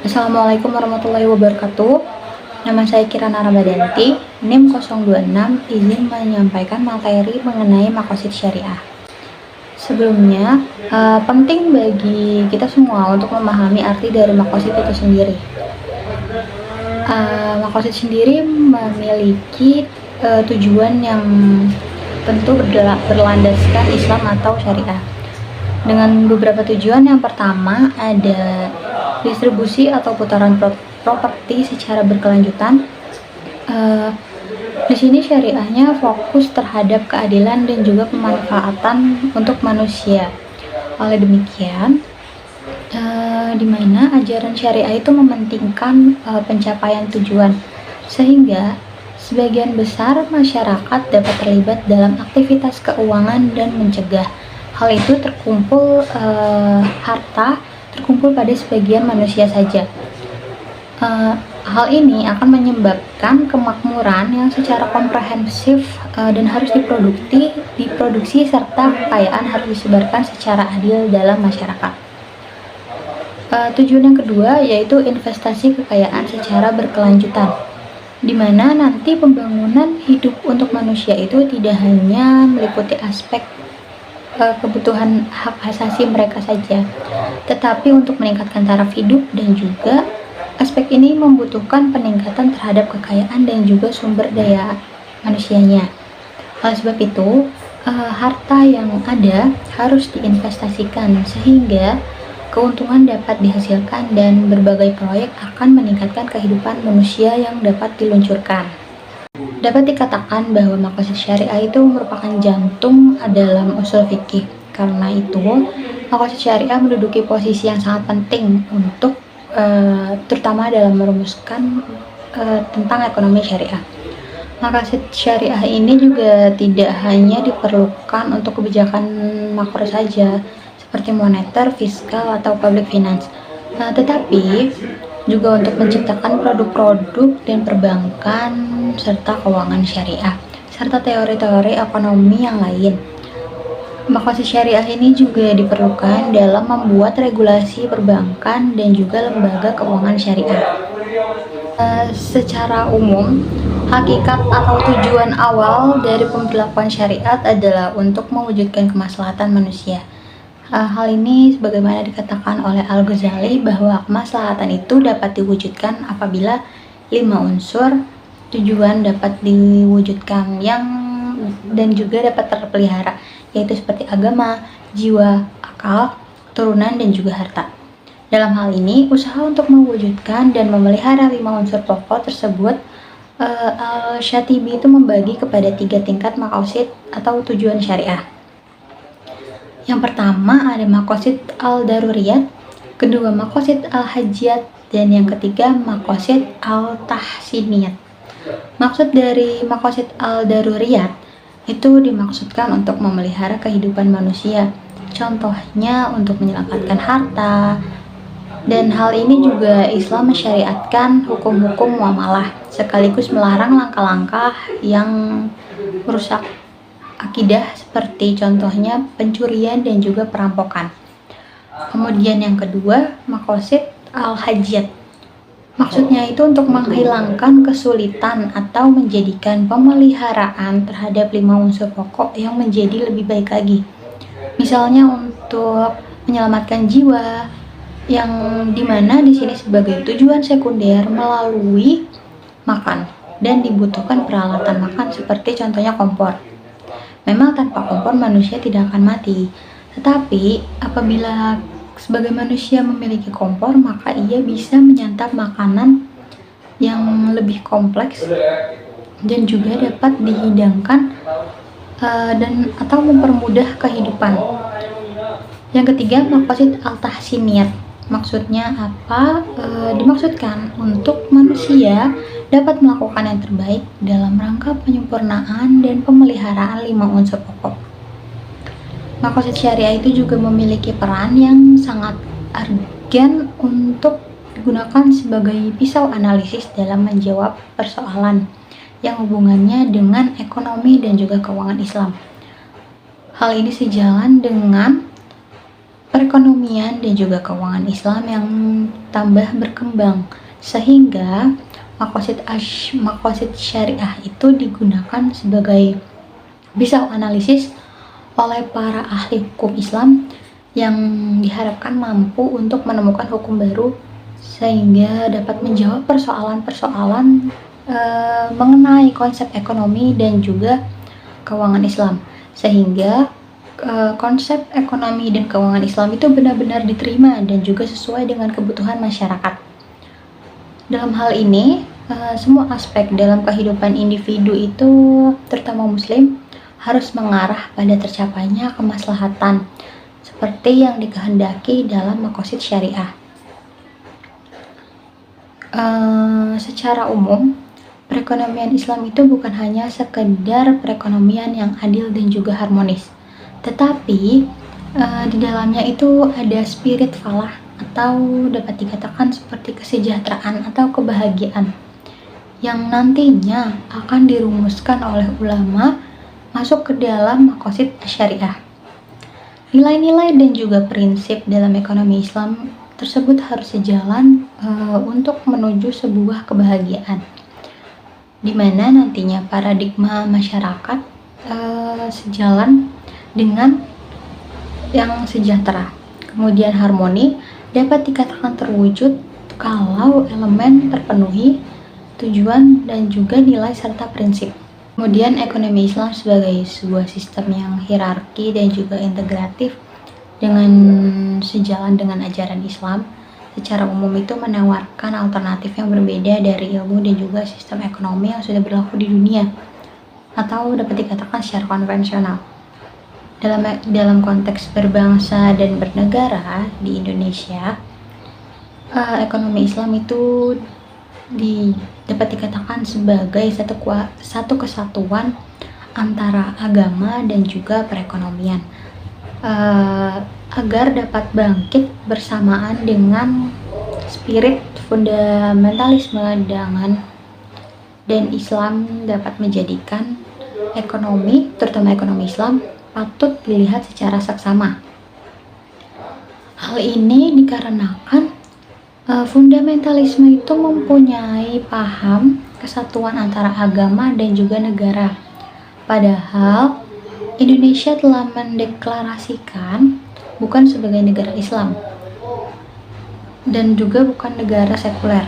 Assalamualaikum warahmatullahi wabarakatuh. Nama saya Kirana Ramadanti, NIM 026, izin menyampaikan materi mengenai makosid syariah. Sebelumnya, penting bagi kita semua untuk memahami arti dari makosid itu sendiri. Makosid sendiri memiliki tujuan yang tentu berlandaskan Islam atau syariah. Dengan beberapa tujuan. Yang pertama ada distribusi atau putaran properti secara berkelanjutan. Di sini syariahnya fokus terhadap keadilan dan juga pemanfaatan untuk manusia. Oleh demikian, di mana ajaran syariah itu mementingkan pencapaian tujuan, sehingga sebagian besar masyarakat dapat terlibat dalam aktivitas keuangan dan mencegah hal itu harta terkumpul pada sebagian manusia saja. Hal ini akan menyebabkan kemakmuran yang secara komprehensif dan harus diproduksi serta kekayaan harus disebarkan secara adil dalam masyarakat. Tujuan yang kedua yaitu investasi kekayaan secara berkelanjutan, di mana nanti pembangunan hidup untuk manusia itu tidak hanya meliputi aspek kebutuhan hak asasi mereka saja, tetapi untuk meningkatkan taraf hidup, dan juga aspek ini membutuhkan peningkatan terhadap kekayaan dan juga sumber daya manusianya. Oleh sebab itu, harta yang ada harus diinvestasikan sehingga keuntungan dapat dihasilkan dan berbagai proyek akan meningkatkan kehidupan manusia yang dapat diluncurkan. Dapat dikatakan bahwa makosid syariah itu merupakan jantung dalam usul fikih. Karena itu, makosid syariah menduduki posisi yang sangat penting untuk terutama dalam merumuskan tentang ekonomi syariah. Makosid syariah ini juga tidak hanya diperlukan untuk kebijakan makro saja, seperti moneter, fiskal, atau public finance, tetapi juga untuk menciptakan produk-produk dan perbankan serta keuangan syariah, serta teori-teori ekonomi yang lain. Makosid syariah ini juga diperlukan dalam membuat regulasi perbankan dan juga lembaga keuangan syariah. Secara umum, hakikat atau tujuan awal dari pemberlakuan syariat adalah untuk mewujudkan kemaslahatan manusia. Hal ini sebagaimana dikatakan oleh Al-Ghazali bahwa kemaslahatan itu dapat diwujudkan apabila 5 unsur tujuan dapat diwujudkan dan juga dapat terpelihara, yaitu seperti agama, jiwa, akal, turunan, dan juga harta. Dalam hal ini, usaha untuk mewujudkan dan memelihara 5 unsur pokok tersebut, Al-Syatibi itu membagi kepada 3 tingkat makosid atau tujuan syariah. Yang pertama ada makosid al-daruriyat, kedua makosid al-hajiyat, dan yang ketiga makosid al-tahsiniyat. Maksud dari makosid al-daruriyat itu dimaksudkan untuk memelihara kehidupan manusia, contohnya untuk menyelamatkan harta, dan hal ini juga Islam mensyariatkan hukum-hukum muamalah sekaligus melarang langkah-langkah yang merusak akidah seperti contohnya pencurian dan juga perampokan. Kemudian yang kedua, makosid al-hajiyat. Maksudnya itu untuk menghilangkan kesulitan atau menjadikan pemeliharaan terhadap 5 unsur pokok yang menjadi lebih baik lagi. Misalnya untuk menyelamatkan jiwa, yang dimana di sini sebagai tujuan sekunder melalui makan dan dibutuhkan peralatan makan seperti contohnya kompor. Memang tanpa kompor manusia tidak akan mati, tetapi apabila sebagai manusia memiliki kompor, maka ia bisa menyantap makanan yang lebih kompleks dan juga dapat dihidangkan atau mempermudah kehidupan. Yang ketiga, makosid al-tahsiniyat. Maksudnya apa? Dimaksudkan untuk manusia dapat melakukan yang terbaik dalam rangka penyempurnaan dan pemeliharaan 5 unsur pokok. Makosid syariah itu juga memiliki peran yang sangat urgen untuk digunakan sebagai pisau analisis dalam menjawab persoalan yang hubungannya dengan ekonomi dan juga keuangan Islam. Hal ini sejalan dengan perekonomian dan juga keuangan Islam yang tambah berkembang, sehingga makosid syariah itu digunakan sebagai pisau analisis oleh para ahli hukum Islam yang diharapkan mampu untuk menemukan hukum baru sehingga dapat menjawab persoalan-persoalan mengenai konsep ekonomi dan juga keuangan Islam, sehingga konsep ekonomi dan keuangan Islam itu benar-benar diterima dan juga sesuai dengan kebutuhan masyarakat. Dalam hal ini, semua aspek dalam kehidupan individu itu, terutama muslim, harus mengarah pada tercapainya kemaslahatan seperti yang dikehendaki dalam maqasid syariah. Secara umum, perekonomian Islam itu bukan hanya sekedar perekonomian yang adil dan juga harmonis, tetapi di dalamnya itu ada spirit falah atau dapat dikatakan seperti kesejahteraan atau kebahagiaan yang nantinya akan dirumuskan oleh ulama masuk ke dalam maqasid syariah. Nilai-nilai dan juga prinsip dalam ekonomi Islam tersebut harus sejalan untuk menuju sebuah kebahagiaan, di mana nantinya paradigma masyarakat sejalan dengan yang sejahtera. Kemudian harmoni dapat dikatakan terwujud kalau elemen terpenuhi, tujuan dan juga nilai serta prinsip. Kemudian ekonomi Islam sebagai sebuah sistem yang hierarki dan juga integratif dengan sejalan dengan ajaran Islam secara umum itu menawarkan alternatif yang berbeda dari ilmu dan juga sistem ekonomi yang sudah berlaku di dunia atau dapat dikatakan secara konvensional. Dalam konteks berbangsa dan bernegara di Indonesia, ekonomi Islam itu dapat dikatakan sebagai satu kesatuan antara agama dan juga perekonomian, agar dapat bangkit bersamaan dengan spirit fundamentalisme dan Islam dapat menjadikan ekonomi, terutama ekonomi Islam, patut dilihat secara saksama. Hal ini dikarenakan fundamentalisme itu mempunyai paham kesatuan antara agama dan juga negara. Padahal Indonesia telah mendeklarasikan bukan sebagai negara Islam dan juga bukan negara sekuler.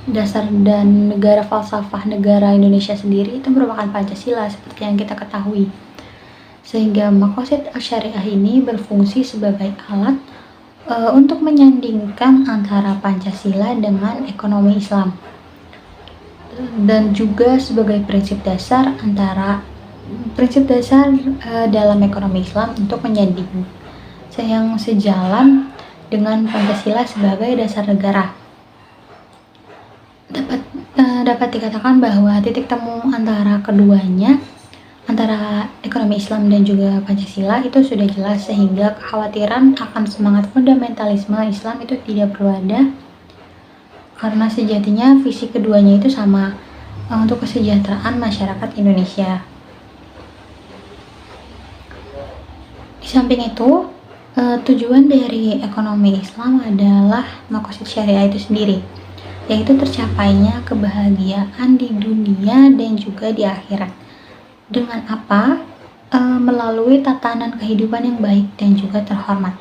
Dasar dan negara falsafah negara Indonesia sendiri itu merupakan Pancasila seperti yang kita ketahui. Sehingga maqasid syariah ini berfungsi sebagai alat untuk menyandingkan antara Pancasila dengan ekonomi Islam, dan juga sebagai prinsip dasar dalam ekonomi Islam untuk menyanding yang sejalan dengan Pancasila sebagai dasar negara. Dapat dikatakan bahwa titik temu antara keduanya, antara ekonomi Islam dan juga Pancasila itu sudah jelas, sehingga kekhawatiran akan semangat fundamentalisme Islam itu tidak perlu ada, karena sejatinya visi keduanya itu sama, untuk kesejahteraan masyarakat Indonesia. Di samping itu, tujuan dari ekonomi Islam adalah maqasid syariah itu sendiri, yaitu tercapainya kebahagiaan di dunia dan juga di akhirat. Dengan apa? Melalui tatanan kehidupan yang baik dan juga terhormat.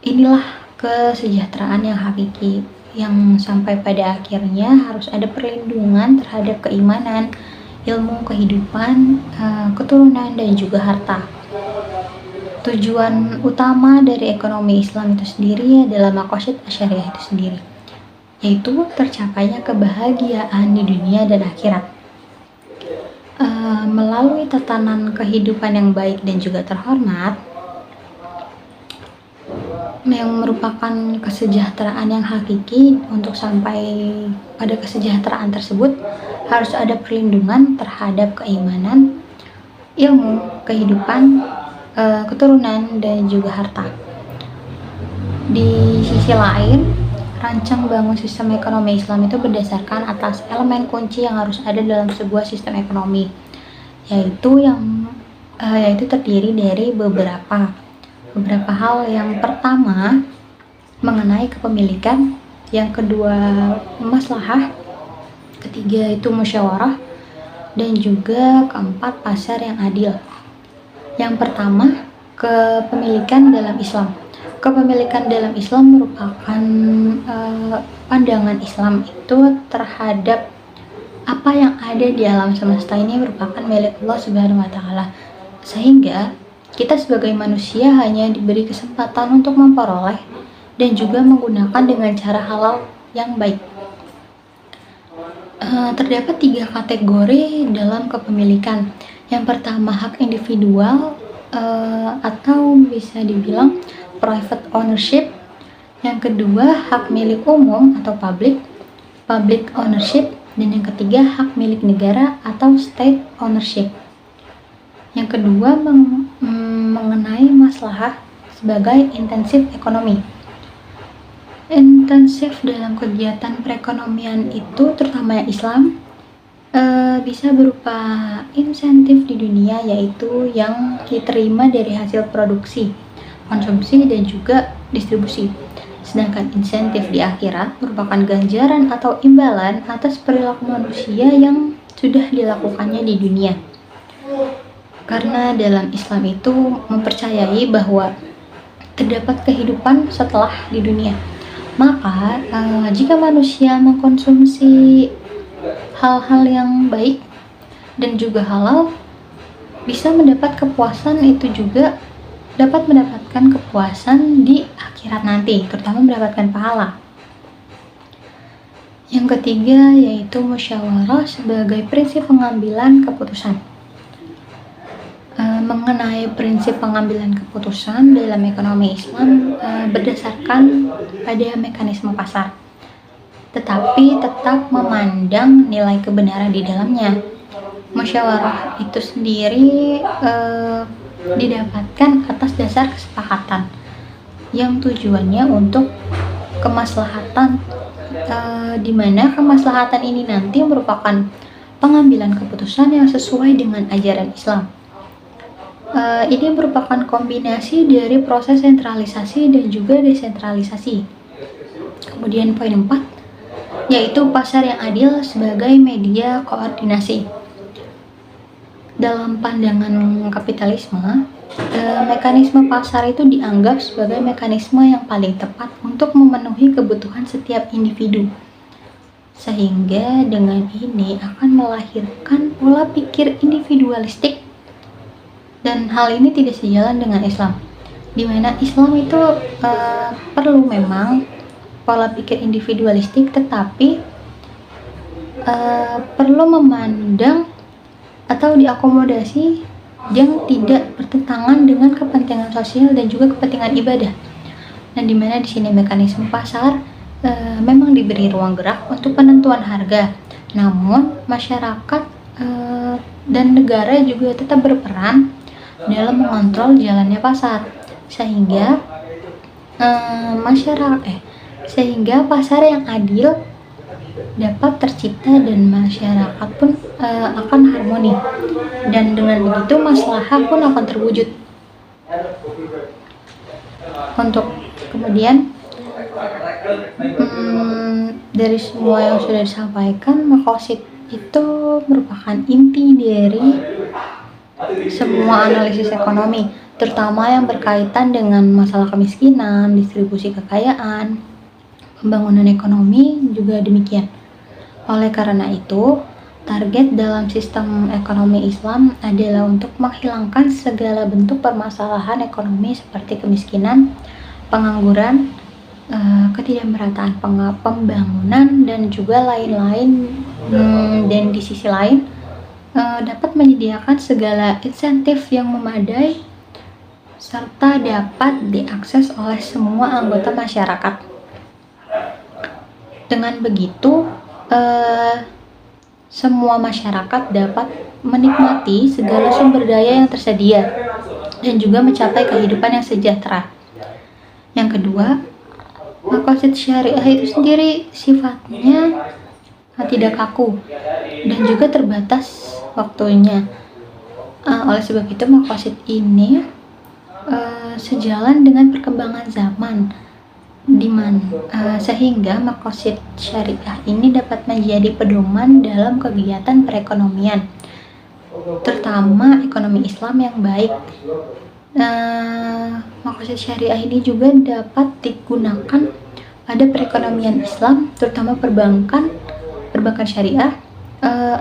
Inilah kesejahteraan yang hakiki, yang sampai pada akhirnya harus ada perlindungan terhadap keimanan, ilmu, kehidupan, keturunan, dan juga harta. Tujuan utama dari ekonomi Islam itu sendiri adalah maqasid syariah itu sendiri, yaitu tercapainya kebahagiaan di dunia dan akhirat. Melalui tatanan kehidupan yang baik dan juga terhormat, yang merupakan kesejahteraan yang hakiki. Untuk sampai pada kesejahteraan tersebut harus ada perlindungan terhadap keimanan, ilmu, kehidupan, keturunan, dan juga harta. Di sisi lain, rancang bangun sistem ekonomi Islam itu berdasarkan atas elemen kunci yang harus ada dalam sebuah sistem ekonomi, yaitu terdiri dari beberapa. beberapa hal. Yang pertama mengenai kepemilikan, yang kedua maslahah, ketiga itu musyawarah, dan juga keempat pasar yang adil. Yang pertama, kepemilikan dalam Islam. Kepemilikan dalam Islam merupakan pandangan Islam itu terhadap apa yang ada di alam semesta ini merupakan milik Allah Subhanahu wa Ta'ala, sehingga kita sebagai manusia hanya diberi kesempatan untuk memperoleh dan juga menggunakan dengan cara halal yang baik. Terdapat 3 kategori dalam kepemilikan. Yang pertama, hak individual atau bisa dibilang private ownership. Yang kedua, hak milik umum atau public ownership. Dan yang ketiga, hak milik negara atau state ownership. Yang kedua mengenai maslahah sebagai intensif ekonomi. Intensif dalam kegiatan perekonomian itu, terutama yang Islam, bisa berupa insentif di dunia, yaitu yang diterima dari hasil produksi, konsumsi, dan juga distribusi. Sedangkan insentif di akhirat merupakan ganjaran atau imbalan atas perilaku manusia yang sudah dilakukannya di dunia. Karena dalam Islam itu mempercayai bahwa terdapat kehidupan setelah di dunia. Maka jika manusia mengkonsumsi hal-hal yang baik dan juga halal, bisa mendapat kepuasan, itu juga dapat mendapatkan kepuasan di akhirat nanti, terutama mendapatkan pahala. Yang ketiga yaitu musyawarah sebagai prinsip pengambilan keputusan. Mengenai prinsip pengambilan keputusan dalam ekonomi Islam berdasarkan pada mekanisme pasar, tetapi tetap memandang nilai kebenaran di dalamnya. Musyawarah itu sendiri didapatkan atas dasar kesepakatan yang tujuannya untuk kemaslahatan, di mana kemaslahatan ini nanti merupakan pengambilan keputusan yang sesuai dengan ajaran Islam. Ini merupakan kombinasi dari proses sentralisasi dan juga desentralisasi. Kemudian poin 4 yaitu pasar yang adil sebagai media koordinasi. Dalam pandangan kapitalisme, mekanisme pasar itu dianggap sebagai mekanisme yang paling tepat untuk memenuhi kebutuhan setiap individu, sehingga dengan ini akan melahirkan pola pikir individualistik, dan hal ini tidak sejalan dengan Islam, di mana Islam itu perlu memang pola pikir individualistik, tetapi perlu memandang atau diakomodasi yang tidak bertentangan dengan kepentingan sosial dan juga kepentingan ibadah. Dan di mana di sini mekanisme pasar memang diberi ruang gerak untuk penentuan harga, namun masyarakat dan negara juga tetap berperan dalam mengontrol jalannya pasar, sehingga sehingga pasar yang adil dapat tercipta dan masyarakat pun akan harmoni, dan dengan begitu maslahah pun akan terwujud. Untuk kemudian dari semua yang sudah disampaikan, maqasid itu merupakan inti dari semua analisis ekonomi, terutama yang berkaitan dengan masalah kemiskinan, distribusi kekayaan, pembangunan ekonomi juga demikian. Oleh karena itu, target dalam sistem ekonomi Islam adalah untuk menghilangkan segala bentuk permasalahan ekonomi seperti kemiskinan, pengangguran, ketidakmerataan pembangunan, dan juga lain-lain. Dan di sisi lain, dapat menyediakan segala insentif yang memadai serta dapat diakses oleh semua anggota masyarakat. Dengan begitu, semua masyarakat dapat menikmati segala sumber daya yang tersedia dan juga mencapai kehidupan yang sejahtera. Yang kedua, maqasid syariah itu sendiri sifatnya tidak kaku dan juga terbatas waktunya. Oleh sebab itu, maqasid ini sejalan dengan perkembangan zaman, sehingga maqasid syariah ini dapat menjadi pedoman dalam kegiatan perekonomian, terutama ekonomi Islam yang baik. Maqasid syariah ini juga dapat digunakan pada perekonomian Islam, terutama perbankan syariah,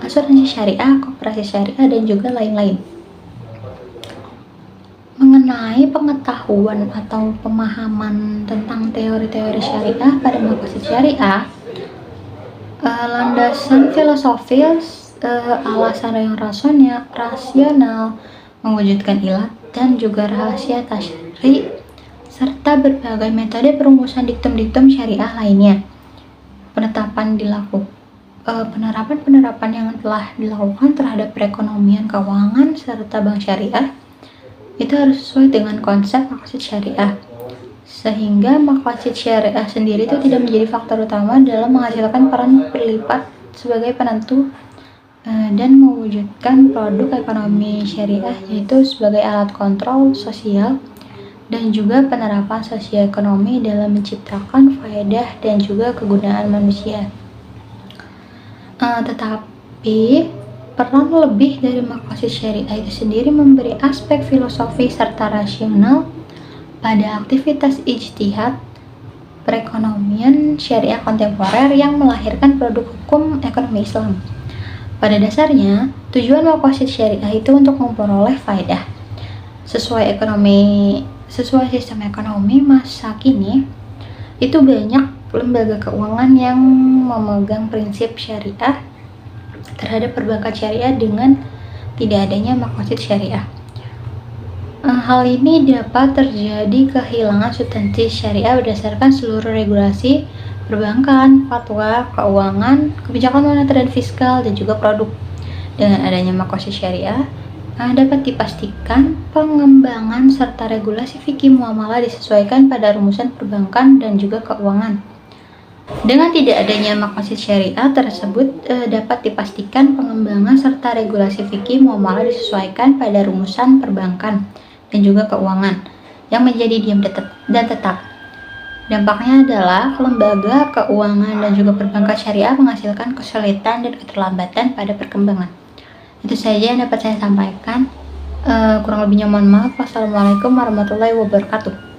asuransi syariah, koperasi syariah, dan juga lain-lain. Mengenai pengetahuan atau pemahaman tentang teori-teori syariah pada maqasid syariah, landasan filosofis, alasan yang rasional, mewujudkan ilat, dan juga rahasia tasyri, serta berbagai metode perumusan diktum-diktum syariah lainnya. Penerapan yang telah dilakukan terhadap perekonomian, keuangan, serta bank syariah itu harus sesuai dengan konsep maqasid syariah, sehingga maqasid syariah sendiri itu tidak menjadi faktor utama dalam menghasilkan peran berlipat sebagai penentu dan mewujudkan produk ekonomi syariah, yaitu sebagai alat kontrol sosial dan juga penerapan sosioekonomi dalam menciptakan faedah dan juga kegunaan manusia. Tetapi peran lebih dari maqasid syariah itu sendiri memberi aspek filosofi serta rasional pada aktivitas ijtihad perekonomian syariah kontemporer yang melahirkan produk hukum ekonomi Islam. Pada dasarnya, tujuan maqasid syariah itu untuk memperoleh faedah sesuai sistem ekonomi masa kini. Itu banyak lembaga keuangan yang memegang prinsip syariah terhadap perbankan syariah dengan tidak adanya maqasid syariah. Hal ini dapat terjadi kehilangan substansi syariah berdasarkan seluruh regulasi perbankan, fatwa, keuangan, kebijakan moneter dan fiskal, dan juga produk. Dengan adanya maqasid syariah, dapat dipastikan pengembangan serta regulasi fikih muamalah disesuaikan pada rumusan perbankan dan juga keuangan. Dengan tidak adanya maqasid syariah tersebut, dapat dipastikan pengembangan serta regulasi fikih muamalah disesuaikan pada rumusan perbankan dan juga keuangan yang menjadi diam dan tetap. Dampaknya adalah lembaga keuangan dan juga perbankan syariah menghasilkan kesulitan dan keterlambatan pada perkembangan. Itu saja yang dapat saya sampaikan. Kurang lebihnya mohon maaf. Wassalamualaikum warahmatullahi wabarakatuh.